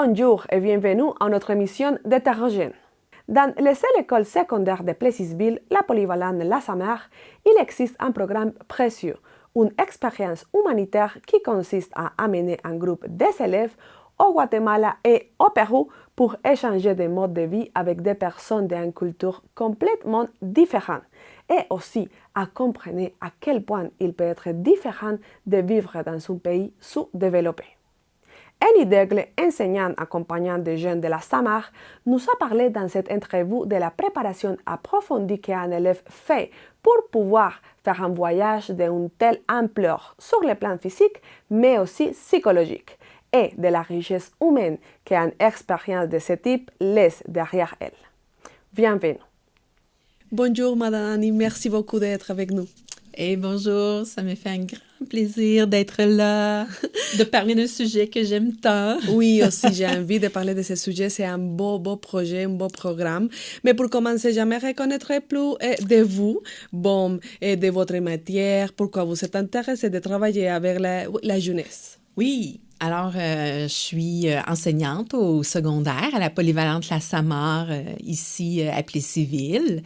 Bonjour et bienvenue à notre émission d'Hétérogène. Dans les seules écoles secondaires de Plessisville, la polyvalente La Samar, il existe un programme précieux, une expérience humanitaire qui consiste à amener un groupe des élèves au Guatemala et au Pérou pour échanger des modes de vie avec des personnes d'une culture complètement différente et aussi à comprendre à quel point il peut être différent de vivre dans un pays sous-développé. Annie Daigle, enseignante accompagnante des jeunes de la Samar, nous a parlé dans cette interview de la préparation approfondie qu'un élève fait pour pouvoir faire un voyage d'une telle ampleur sur le plan physique, mais aussi psychologique, et de la richesse humaine qu'une expérience de ce type laisse derrière elle. Bienvenue. Bonjour, Madame Annie, merci beaucoup d'être avec nous. Et bonjour, ça me fait un grand plaisir d'être là, de parler d'un sujet que j'aime tant. Oui, aussi, j'ai envie de parler de ce sujet. C'est un beau projet, un beau programme. Mais pour commencer, j'aimerais connaître plus de vous, et de votre matière, pourquoi vous êtes intéressé de travailler avec la jeunesse. Oui, alors je suis enseignante au secondaire à la polyvalente La Samar, ici à Plessisville.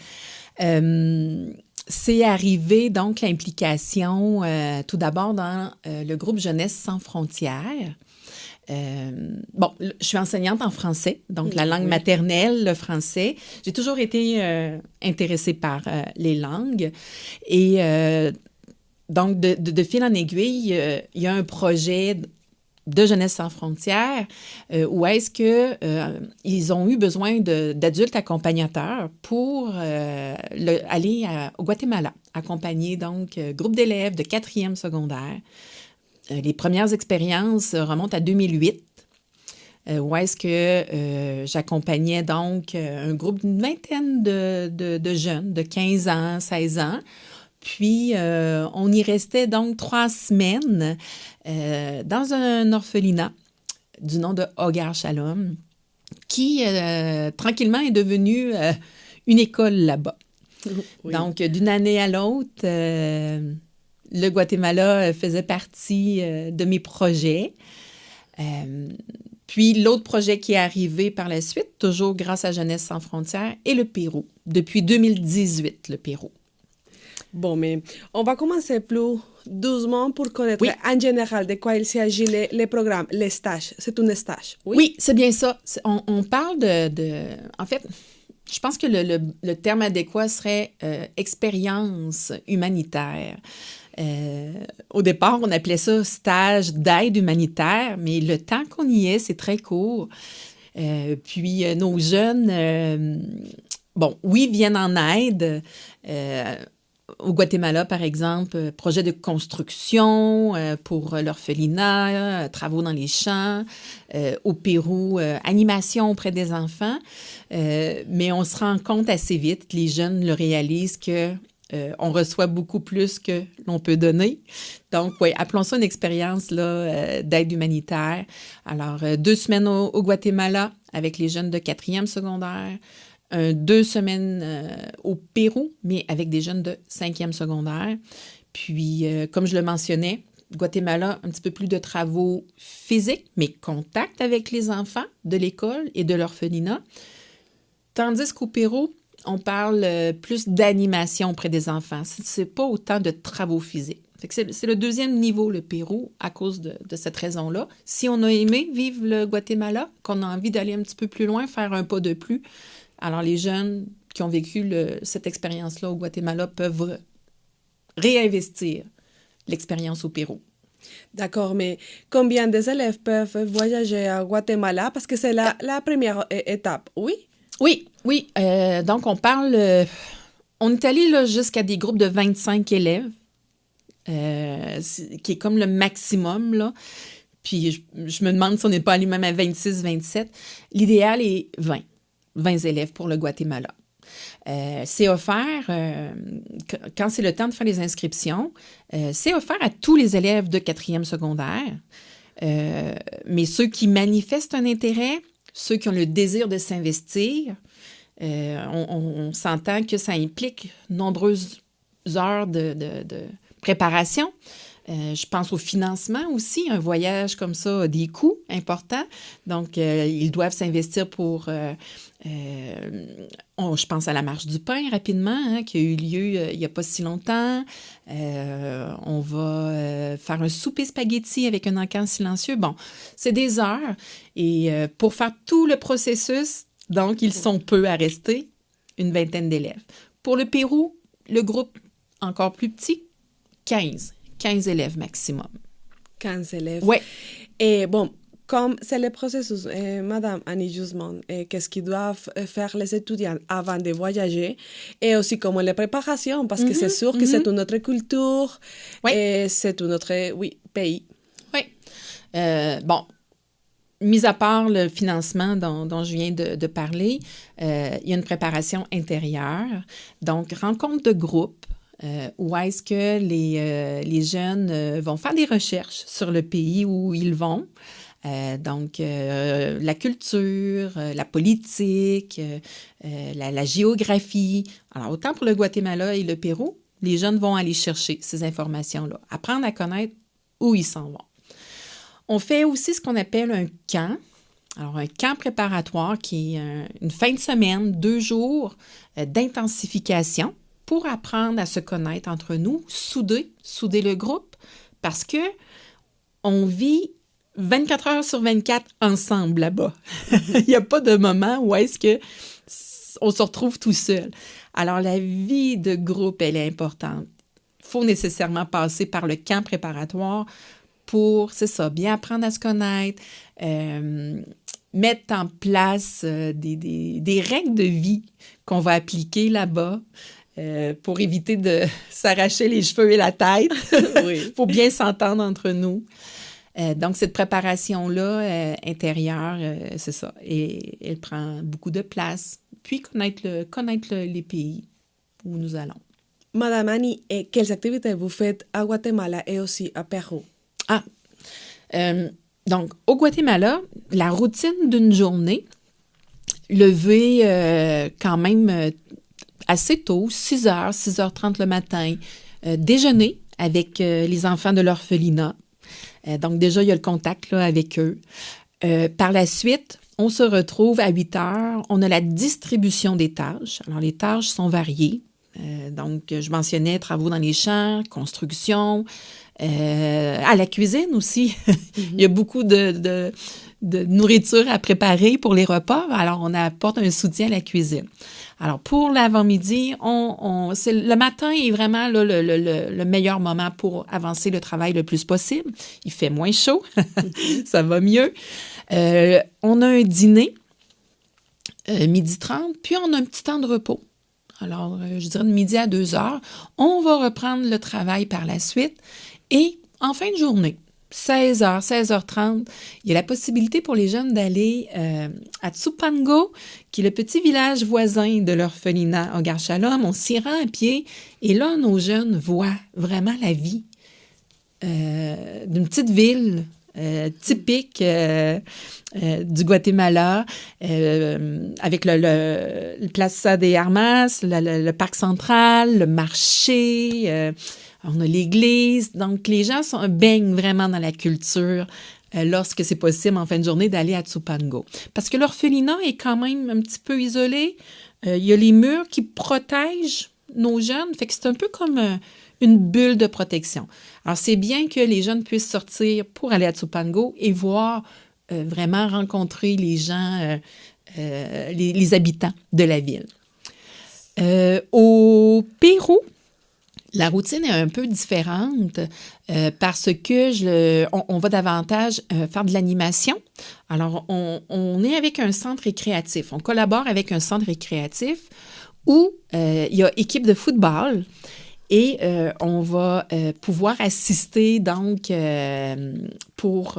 C'est arrivé, donc, l'implication, tout d'abord, dans le groupe Jeunesse sans frontières. Je suis enseignante en français, donc la langue maternelle, le français. J'ai toujours été intéressée par les langues. Et donc, de fil en aiguille, il y a un projet de Jeunesse sans frontières, où est-ce que ils ont eu besoin d'adultes accompagnateurs pour aller au Guatemala, accompagner donc groupe d'élèves de 4e secondaire. Les premières expériences remontent à 2008, où est-ce que j'accompagnais donc un groupe d'une vingtaine de jeunes de 15 ans, 16 ans. Puis, on y restait donc 3 semaines dans un orphelinat du nom de Hogar Shalom, qui, tranquillement, est devenu une école là-bas. Oui. Donc, d'une année à l'autre, le Guatemala faisait partie de mes projets. Puis, l'autre projet qui est arrivé par la suite, toujours grâce à Jeunesse sans frontières, est le Pérou. Depuis 2018, le Pérou. Bon, mais on va commencer plus doucement pour connaître en général de quoi il s'agit les programmes, les stages. C'est un stage, oui? Oui, c'est bien ça. On parle En fait, je pense que le terme adéquat serait expérience humanitaire. Au départ, on appelait ça stage d'aide humanitaire, mais le temps qu'on y est, c'est très court. Puis nos jeunes, viennent en aide. Au Guatemala, par exemple, projet de construction pour l'orphelinat, travaux dans les champs. Au Pérou, animation auprès des enfants. Mais on se rend compte assez vite, les jeunes le réalisent que on reçoit beaucoup plus que l'on peut donner. Donc, appelons ça une expérience d'aide humanitaire. Alors, 2 semaines au Guatemala avec les jeunes de 4e secondaire. 2 semaines au Pérou, mais avec des jeunes de 5e secondaire. Puis, comme je le mentionnais, Guatemala, un petit peu plus de travaux physiques, mais contact avec les enfants de l'école et de l'orphelinat. Tandis qu'au Pérou, on parle plus d'animation auprès des enfants. C'est pas autant de travaux physiques. Fait que c'est le 2e niveau, le Pérou, à cause de cette raison-là. Si on a aimé vivre le Guatemala, qu'on a envie d'aller un petit peu plus loin, faire un pas de plus, alors les jeunes qui ont vécu cette expérience-là au Guatemala peuvent réinvestir l'expérience au Pérou. D'accord, mais combien d'élèves peuvent voyager à Guatemala? Parce que c'est la première étape, oui? Oui. Donc, on est allé jusqu'à des groupes de 25 élèves, qui est comme le maximum, là. Puis, je me demande si on n'est pas allé même à 26, 27. L'idéal est 20 élèves pour le Guatemala. C'est offert, quand c'est le temps de faire les inscriptions, c'est offert à tous les élèves de 4e secondaire, mais ceux qui manifestent un intérêt, ceux qui ont le désir de s'investir, on s'entend que ça implique nombreuses heures de préparation, Je pense au financement aussi. Un voyage comme ça a des coûts importants. Donc, ils doivent s'investir pour... je pense à la Marche du pain rapidement, hein, qui a eu lieu il n'y a pas si longtemps. On va faire un souper spaghetti avec un encan silencieux. Bon, c'est des heures. Et pour faire tout le processus, donc, ils sont peu à rester, une vingtaine d'élèves. Pour le Pérou, le groupe encore plus petit, 15 élèves maximum. 15 élèves. Oui. Et bon, comme c'est le processus, Madame Annie Guzman, qu'est-ce qu'ils doivent faire les étudiants avant de voyager, et aussi comme les préparations, parce que c'est sûr que c'est une autre culture, et c'est un autre, pays. Oui. Bon, mis à part le financement dont je viens de parler, il y a une préparation intérieure, donc rencontre de groupe, où est-ce que les jeunes vont faire des recherches sur le pays où ils vont. Donc, la culture, la politique, la géographie. Alors, autant pour le Guatemala et le Pérou, les jeunes vont aller chercher ces informations-là, apprendre à connaître où ils s'en vont. On fait aussi ce qu'on appelle un camp. Alors, un camp préparatoire qui est une fin de semaine, 2 jours d'intensification pour apprendre à se connaître entre nous, souder le groupe, parce que on vit 24 heures sur 24 ensemble là-bas. Il n'y a pas de moment où est-ce que on se retrouve tout seul. Alors, la vie de groupe, elle est importante. Il faut nécessairement passer par le camp préparatoire pour, c'est ça, bien apprendre à se connaître, mettre en place des règles de vie qu'on va appliquer là-bas pour éviter de s'arracher les cheveux et la tête. Il faut bien s'entendre entre nous. Donc, cette préparation-là intérieure, c'est ça. Et elle prend beaucoup de place. Puis, connaître les pays où nous allons. Madame Annie, quelles activités vous faites à Guatemala et aussi à Pérou? Donc, au Guatemala, la routine d'une journée, lever quand même assez tôt, 6h30 le matin, déjeuner avec les enfants de l'orphelinat. Donc, déjà, il y a le contact là, avec eux. Par la suite, on se retrouve à 8h. On a la distribution des tâches. Alors, les tâches sont variées. Donc, je mentionnais travaux dans les champs, construction, à la cuisine aussi. Il y a beaucoup de nourriture à préparer pour les repas. Alors, on apporte un soutien à la cuisine. Alors, pour l'avant-midi, le matin est vraiment là, le meilleur moment pour avancer le travail le plus possible. Il fait moins chaud, ça va mieux. On a un dîner, 12h30, puis on a un petit temps de repos. Alors, je dirais de midi à 2h. On va reprendre le travail par la suite. Et en fin de journée, 16h, 16h30, il y a la possibilité pour les jeunes d'aller à Tsupango, qui est le petit village voisin de l'orphelinat Hogar Shalom. On s'y rend à pied et là, nos jeunes voient vraiment la vie d'une petite ville typique du Guatemala, avec le Plaza de Armas, le parc central, le marché, on a l'église. Donc, les gens baignent vraiment dans la culture lorsque c'est possible en fin de journée d'aller à Tsupango. Parce que l'orphelinat est quand même un petit peu isolé. Il y a les murs qui protègent nos jeunes. Fait que c'est un peu comme une bulle de protection. Alors, c'est bien que les jeunes puissent sortir pour aller à Tsupango et voir vraiment rencontrer les gens, les habitants de la ville. Au Pérou, la routine est un peu différente parce que on va davantage faire de l'animation. Alors, on est avec un centre récréatif. On collabore avec un centre récréatif où il y a équipe de football et on va pouvoir assister donc pour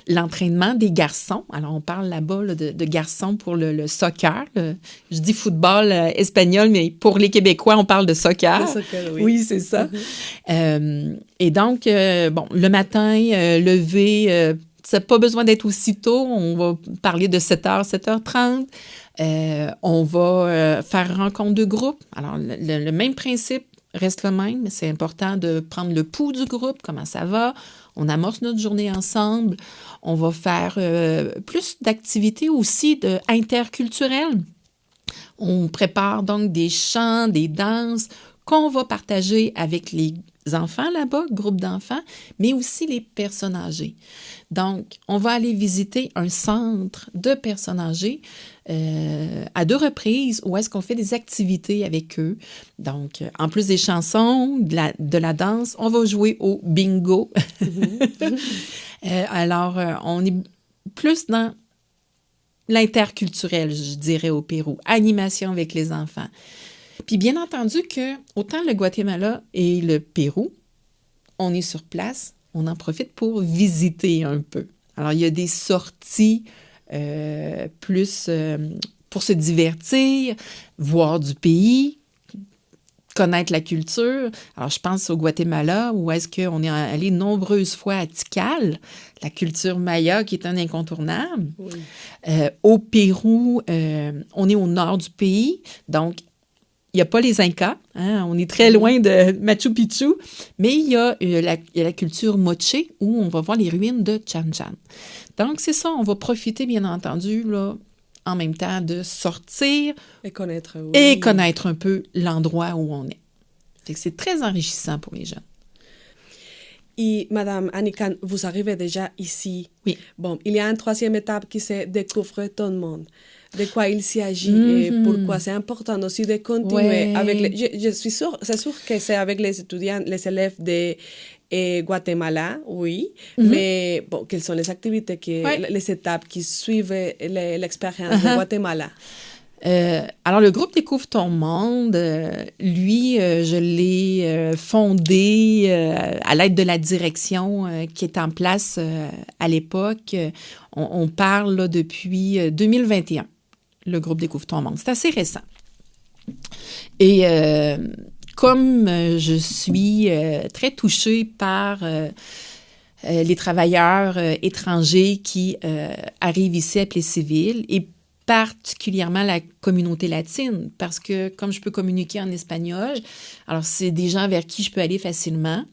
l'entraînement des garçons. Alors, on parle là-bas là, de garçons pour le soccer. Je dis football espagnol, mais pour les Québécois, on parle de soccer. Le soccer, oui. Oui, c'est ça. Et donc, le matin, lever, ça n'a pas besoin d'être aussitôt. On va parler de 7h, 7h30. On va faire rencontre de groupe. Alors, le même principe reste le même. C'est important de prendre le pouls du groupe, comment ça va. On amorce notre journée ensemble. On va faire plus d'activités aussi interculturelles. On prépare donc des chants, des danses qu'on va partager avec les enfants là-bas, groupe d'enfants, mais aussi les personnes âgées. Donc, on va aller visiter un centre de personnes âgées à 2 reprises où est-ce qu'on fait des activités avec eux. Donc, en plus des chansons, de la danse, on va jouer au bingo. Alors, on est plus dans l'interculturel, je dirais, au Pérou. Animation avec les enfants. Puis bien entendu que autant le Guatemala et le Pérou, on est sur place, on en profite pour visiter un peu. Alors, il y a des sorties plus pour se divertir, voir du pays, connaître la culture. Alors, je pense au Guatemala, où est-ce qu'on est allé nombreuses fois à Tikal, la culture maya qui est un incontournable. Oui. Au Pérou, on est au nord du pays, donc il n'y a pas les Incas, hein, on est très loin de Machu Picchu, mais il y a la culture moche où on va voir les ruines de Chan Chan. Donc, c'est ça, on va profiter, bien entendu, là, en même temps de sortir et connaître un peu l'endroit où on est. Fait que c'est très enrichissant pour les jeunes. Et Madame Anikan, vous arrivez déjà ici. Oui. Bon, il y a une 3e étape qui c'est découvrir tout le monde. De quoi il s'agit et pourquoi c'est important aussi de continuer avec je suis sûre, c'est sûr que c'est avec les étudiants, les élèves de Guatemala, oui, mais bon, quelles sont les activités, les étapes qui suivent l'expérience de Guatemala? Alors, le groupe Découvre ton monde, lui, je l'ai fondé à l'aide de la direction qui est en place à l'époque. On parle là, depuis 2021, le groupe Découvre ton monde. C'est assez récent. Et comme je suis très touchée par les travailleurs étrangers qui arrivent ici à Plessisville et particulièrement la communauté latine, parce que comme je peux communiquer en espagnol, alors c'est des gens vers qui je peux aller facilement.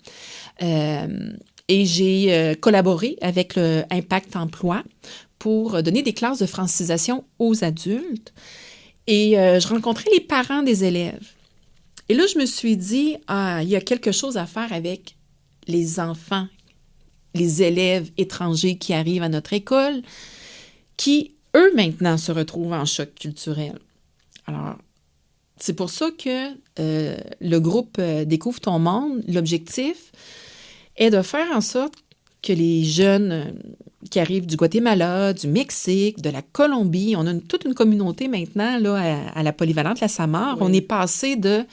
Et j'ai collaboré avec le Impact Emploi pour donner des classes de francisation aux adultes. Et je rencontrais les parents des élèves. Et là, je me suis dit, il y a quelque chose à faire avec les enfants, les élèves étrangers qui arrivent à notre école, qui eux, maintenant, se retrouvent en choc culturel. Alors, c'est pour ça que le groupe Découvre ton monde, l'objectif est de faire en sorte que les jeunes qui arrivent du Guatemala, du Mexique, de la Colombie, on a toute une communauté maintenant là, à la polyvalente La Samar. Oui. On est passé de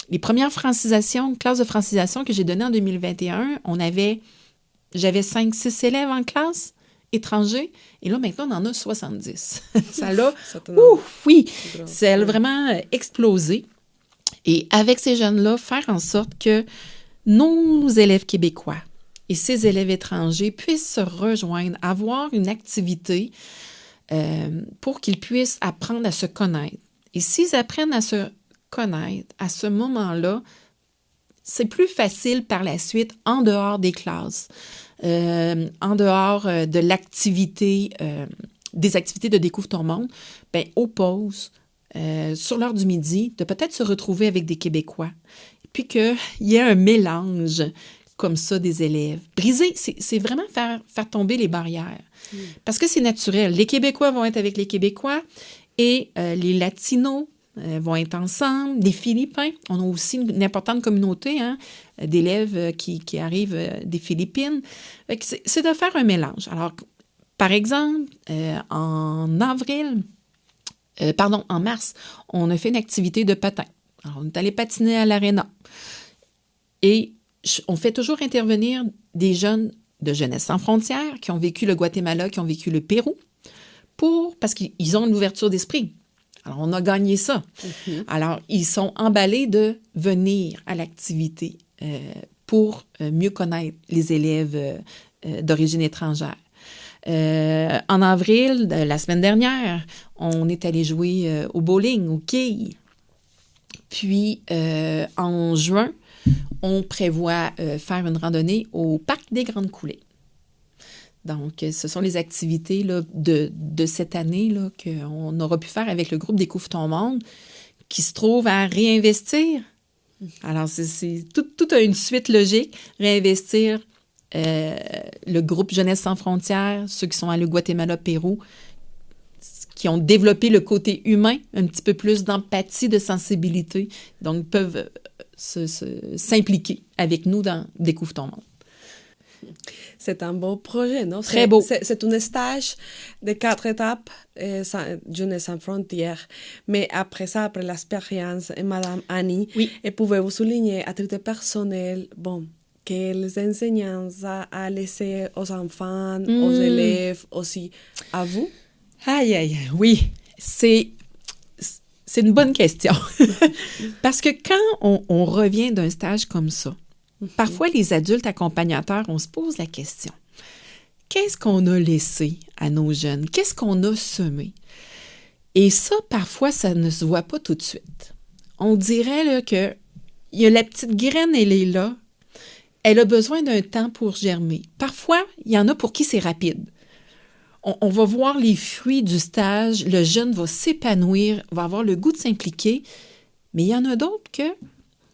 les premières francisations, classes de francisation que j'ai données en 2021, j'avais 5-6 élèves en classe étrangers, et là, maintenant, on en a 70. Ça l'a, ça a vraiment explosé. Et avec ces jeunes-là, faire en sorte que nos élèves québécois et ces élèves étrangers puissent se rejoindre, avoir une activité pour qu'ils puissent apprendre à se connaître. Et s'ils apprennent à se connaître, à ce moment-là, c'est plus facile par la suite en dehors des classes. En dehors de l'activité, des activités de Découvre ton monde, aux pauses, sur l'heure du midi, de peut-être se retrouver avec des Québécois. Puis qu'il y ait un mélange comme ça des élèves. Briser, c'est vraiment faire tomber les barrières. Parce que c'est naturel. Les Québécois vont être avec les Québécois et les Latinos vont être ensemble. Les Philippins, on a aussi une importante communauté d'élèves qui arrivent des Philippines. C'est de faire un mélange. Alors, par exemple, en mars, on a fait une activité de patin. Alors, on est allé patiner à l'Arena. Et on fait toujours intervenir des jeunes de Jeunesse sans frontières qui ont vécu le Guatemala, qui ont vécu le Pérou, parce qu'ils ont une ouverture d'esprit. Alors, on a gagné ça. Alors, ils sont emballés de venir à l'activité pour mieux connaître les élèves d'origine étrangère. En avril, la semaine dernière, on est allé jouer au bowling, au quilles, Puis, en juin, on prévoit faire une randonnée au Parc des Grandes Coulées. Donc, ce sont les activités là, de cette année là, qu'on aura pu faire avec le groupe Découvre ton monde, qui se trouve à réinvestir. Alors, tout a une suite logique. Réinvestir le groupe Jeunesse sans frontières, ceux qui sont allés au Guatemala, Pérou, qui ont développé le côté humain, un petit peu plus d'empathie, de sensibilité, donc peuvent s'impliquer avec nous dans Découvre ton monde. C'est un beau projet, non? Très beau. C'est un stage de 4 étapes, Jeunesse sans frontières. Mais après ça, après l'expérience, Madame Annie, oui. Pouvez-vous souligner à titre personnel, quelles enseignements à laisser aux enfants, aux élèves, aussi à vous? Aïe, oui. C'est une bonne question. Parce que quand on revient d'un stage comme ça, parfois, les adultes accompagnateurs, on se pose la question. Qu'est-ce qu'on a laissé à nos jeunes? Qu'est-ce qu'on a semé? Et ça, parfois, ça ne se voit pas tout de suite. On dirait là, que il y a la petite graine, elle est là. Elle a besoin d'un temps pour germer. Parfois, il y en a pour qui c'est rapide. On va voir les fruits du stage, le jeune va s'épanouir, va avoir le goût de s'impliquer, mais il y en a d'autres que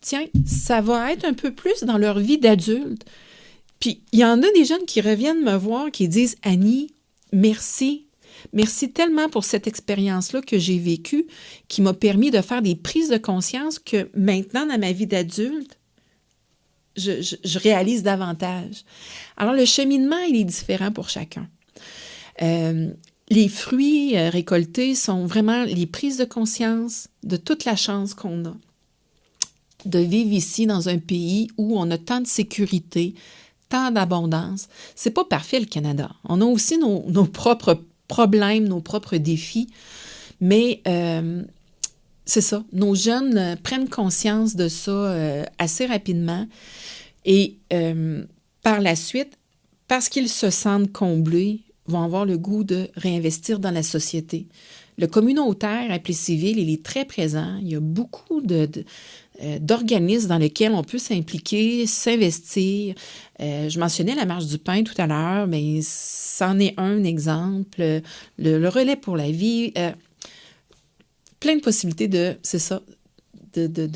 tiens, ça va être un peu plus dans leur vie d'adulte. Puis, il y en a des jeunes qui reviennent me voir, qui disent « Annie, merci. Merci tellement pour cette expérience-là que j'ai vécue, qui m'a permis de faire des prises de conscience que maintenant, dans ma vie d'adulte, je réalise davantage. » Alors, le cheminement, il est différent pour chacun. Les fruits récoltés sont vraiment les prises de conscience de toute la chance qu'on a de vivre ici dans un pays où on a tant de sécurité, tant d'abondance. C'est pas parfait, le Canada. On a aussi nos propres problèmes, nos propres défis, mais c'est ça. Nos jeunes prennent conscience de ça assez rapidement et par la suite, parce qu'ils se sentent comblés, vont avoir le goût de réinvestir dans la société. Le communautaire à Plessisville, il est très présent. Il y a beaucoup d'organismes dans lesquels on peut s'impliquer, s'investir. Je mentionnais la Marche du pain tout à l'heure, mais c'en est un exemple. Le relais pour la vie, plein de possibilités de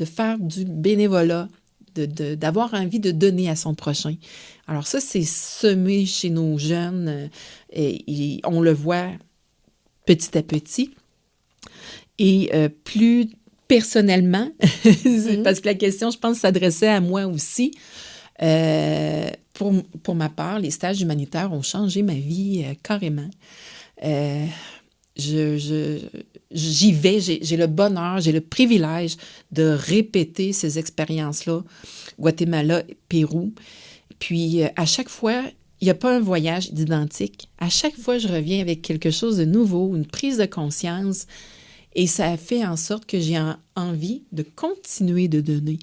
faire du bénévolat, d'avoir envie de donner à son prochain. Alors ça, c'est semé chez nos jeunes et on le voit petit à petit. Et plus personnellement, parce que la question, je pense, s'adressait à moi aussi. Pour ma part, les stages humanitaires ont changé ma vie carrément. J'y vais, j'ai le bonheur, j'ai le privilège de répéter ces expériences-là, Guatemala, Pérou. Puis à chaque fois, il n'y a pas un voyage identique. À chaque fois, je reviens avec quelque chose de nouveau, une prise de conscience. Et ça a fait en sorte que j'ai envie de continuer de donner.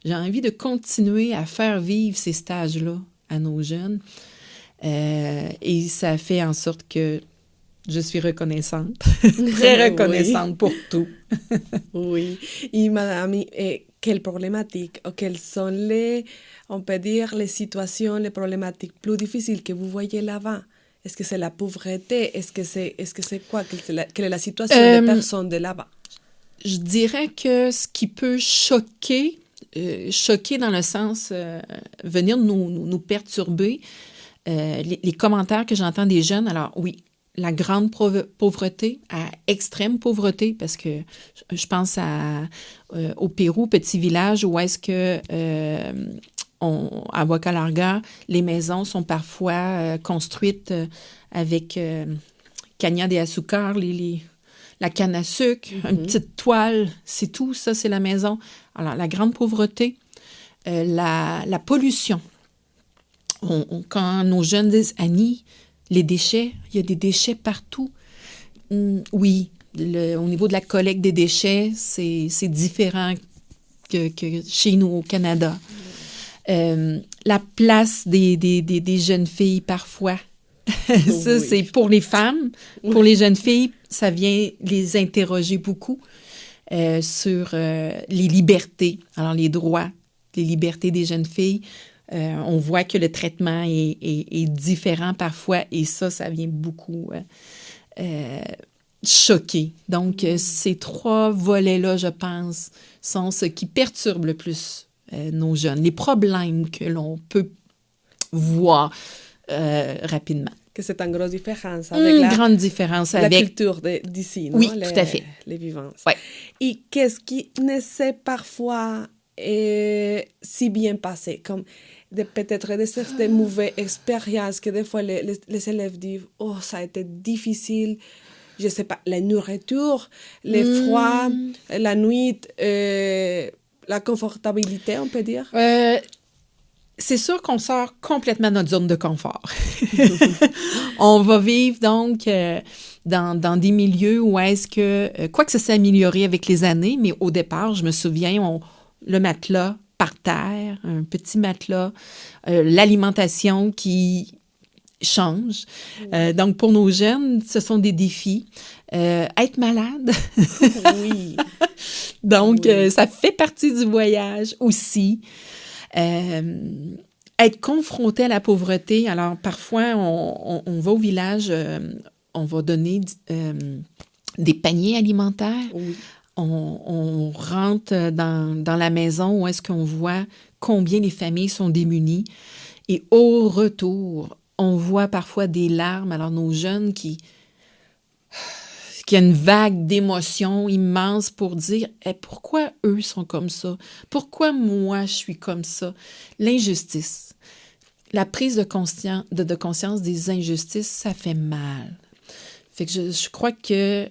J'ai envie de continuer à faire vivre ces stages-là à nos jeunes. Et ça a fait en sorte que je suis reconnaissante, très reconnaissante pour tout. Oui. Et madame, quelles problématiques, ou quelles sont on peut dire, les situations, les problématiques plus difficiles que vous voyez là-bas? Est-ce que c'est la pauvreté? Est-ce que c'est quoi? Quelle est la situation des personnes de là-bas? Je dirais que ce qui peut choquer dans le sens venir nous perturber, les commentaires que j'entends des jeunes, alors oui, la grande pauvreté, à extrême pauvreté, parce que je pense au Pérou, petit village, où est-ce que à Huaca Larga, les maisons sont parfois construites avec caña de azúcar, la canne à sucre, une petite toile, c'est tout, ça, c'est la maison. Alors, la grande pauvreté, la pollution. Quand nos jeunes disent « Annie, les déchets, il y a des déchets partout. » Oui, au niveau de la collecte des déchets, c'est différent que chez nous au Canada. La place des jeunes filles, parfois. Ça, c'est pour les femmes. Pour les jeunes filles, ça vient les interroger beaucoup. sur les libertés, alors les droits, les libertés des jeunes filles. On voit que le traitement est différent parfois et ça vient beaucoup choquer. Donc, ces 3 volets-là, je pense, sont ce qui perturbe le plus nos jeunes, les problèmes que l'on peut voir rapidement. Que c'est une grosse différence avec une grande différence avec la avec culture d'ici, non? Oui, tout à fait. Les vivances. Ouais. Et qu'est-ce qui ne s'est parfois si bien passé, comme peut-être des mauvaises expériences que des fois les élèves disent « Oh, ça a été difficile ». Je sais pas, la nourriture, les froids, la nuit, la confortabilité, on peut dire? C'est sûr qu'on sort complètement de notre zone de confort. On va vivre donc dans des milieux où est-ce que, quoique ça s'est amélioré avec les années, mais au départ, je me souviens, le matelas par terre, un petit matelas, l'alimentation qui change. Donc, pour nos jeunes, ce sont des défis. Être malade. Oui. Donc, ça fait partie du voyage aussi. Être confronté à la pauvreté. Alors, parfois, on va au village, on va donner des paniers alimentaires. Oui. On rentre dans la maison où est-ce qu'on voit combien les familles sont démunies. Et au retour, on voit parfois des larmes. Alors, nos jeunes qui a une vague d'émotions immense pour dire pourquoi eux sont comme ça? Pourquoi moi, je suis comme ça? L'injustice. La prise de conscience des injustices, ça fait mal. Fait que je crois que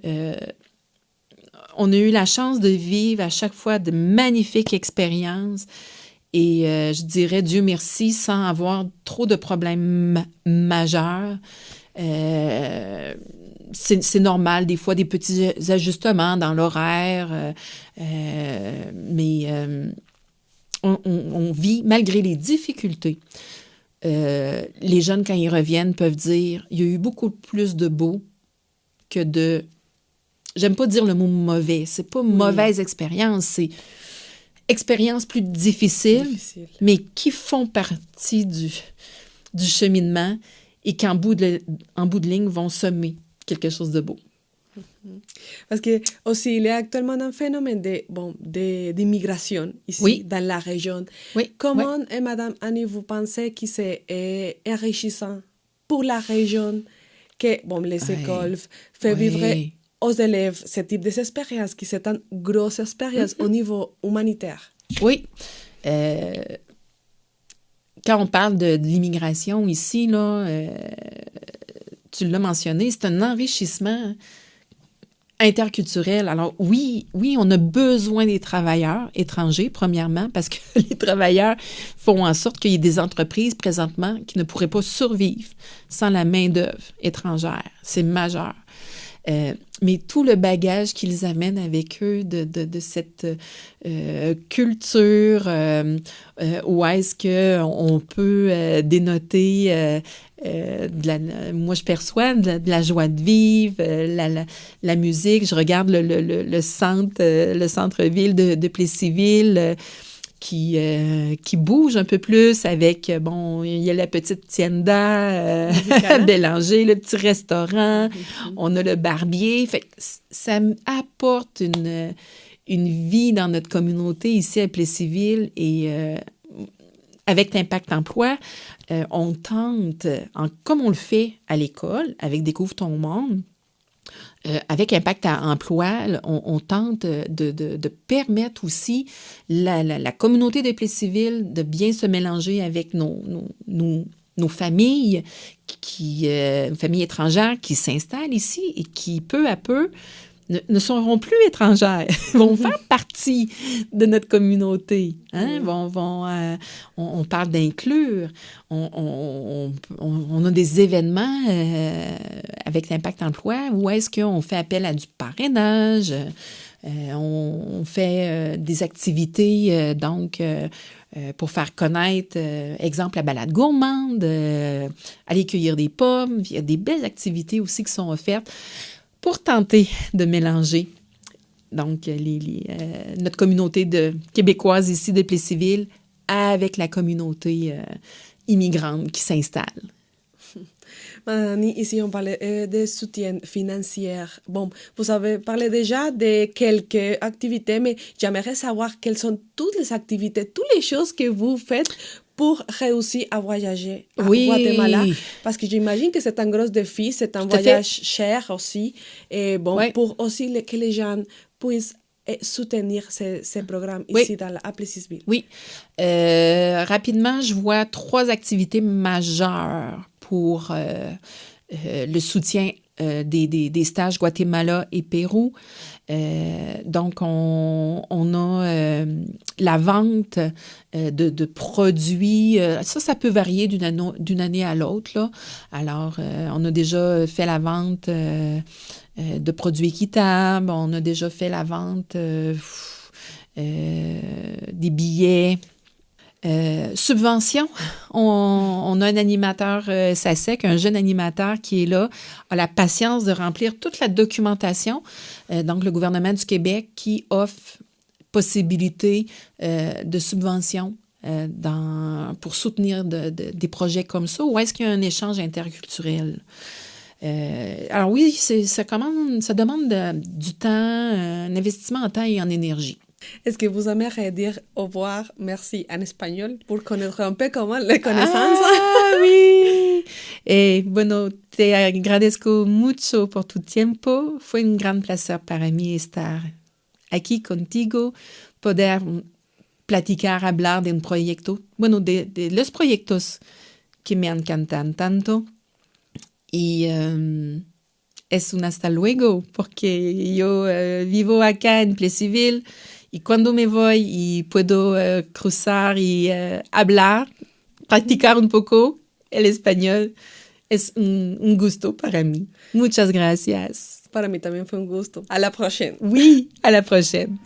on a eu la chance de vivre à chaque fois de magnifiques expériences et je dirais Dieu merci sans avoir trop de problèmes majeurs. C'est normal, des fois, des petits ajustements dans l'horaire, mais on vit malgré les difficultés. Les jeunes, quand ils reviennent, peuvent dire « Il y a eu beaucoup plus de beau que de... » J'aime pas dire le mot « mauvais ». C'est pas mauvaise expérience, c'est expérience plus difficile, mais qui font partie du cheminement et qui, en bout de ligne, vont semer quelque chose de beau. Parce que aussi, il y a actuellement un phénomène d'immigration ici, dans la région. Oui. Comment, Madame Annie, vous pensez que c'est enrichissant pour la région que les écoles font vivre aux élèves ce type d'expérience, qui c'est une grosse expérience au niveau humanitaire? Oui. Quand on parle de l'immigration ici, là, tu l'as mentionné, c'est un enrichissement interculturel. Alors oui, on a besoin des travailleurs étrangers, premièrement, parce que les travailleurs font en sorte qu'il y ait des entreprises présentement qui ne pourraient pas survivre sans la main-d'œuvre étrangère. C'est majeur. Mais tout le bagage qu'ils amènent avec eux de cette culture où est-ce qu'on peut dénoter moi je perçois de la joie de vivre, la musique. Je regarde le centre-ville de Plessisville qui bouge un peu plus avec, il y a la petite tienda Bélanger, le petit restaurant, on a le barbier. Fait que ça apporte une vie dans notre communauté ici à Plessisville et avec l'Impact Emploi, on tente, comme on le fait à l'école, avec Découvre ton monde, avec Impact Emploi, on tente de permettre aussi la communauté de Plessisville de bien se mélanger avec nos familles, familles étrangères qui s'installent ici et qui, peu à peu, ne seront plus étrangères, vont faire partie de notre communauté. Hein? On parle d'inclure. On a des événements avec l'Impact Emploi où est-ce qu'on fait appel à du parrainage, on fait des activités, pour faire connaître, exemple, la balade gourmande, aller cueillir des pommes. Il y a des belles activités aussi qui sont offertes pour tenter de mélanger Donc, notre communauté de québécoises ici de Plessisville avec la communauté immigrante qui s'installe. Madame, ici on parlait de soutien financier. Bon, vous avez parlé déjà de quelques activités, mais j'aimerais savoir quelles sont toutes les activités, toutes les choses que vous faites pour réussir à voyager à Guatemala. Parce que j'imagine que c'est un gros défi, c'est un voyage cher aussi. Et bon, pour aussi que les gens puissent soutenir ces programmes ici à Plessisville. Oui. Rapidement, je vois 3 activités majeures pour le soutien des stages Guatemala et Pérou. Donc, on a la vente de produits. Ça peut varier d'une année à l'autre, là. Alors, on a déjà fait la vente de produits équitables. On a déjà fait la vente des billets. Subvention, on a un animateur SACEC, un jeune animateur qui est là, a la patience de remplir toute la documentation. Donc, le gouvernement du Québec qui offre possibilité de subvention pour soutenir des projets comme ça, ou est-ce qu'il y a un échange interculturel? Alors oui, ça demande du temps, un investissement en temps et en énergie. Est-ce que vous aimeriez dire au revoir, merci en espagnol pour connaître un peu comment les connaissances? Ah, oui! Bueno, te agradezco mucho por tu tiempo. Fue un gran placer para mí estar aquí contigo, poder platicar, hablar de un proyecto, bueno, de los proyectos que me encantan tanto. Y es un hasta luego, porque yo vivo acá en Plessisville. Y cuando me voy y puedo cruzar y hablar, practicar un poco el español, es un gusto para mí. Muchas gracias. Para mí también fue un gusto. A la prochaine. Oui, à la prochaine.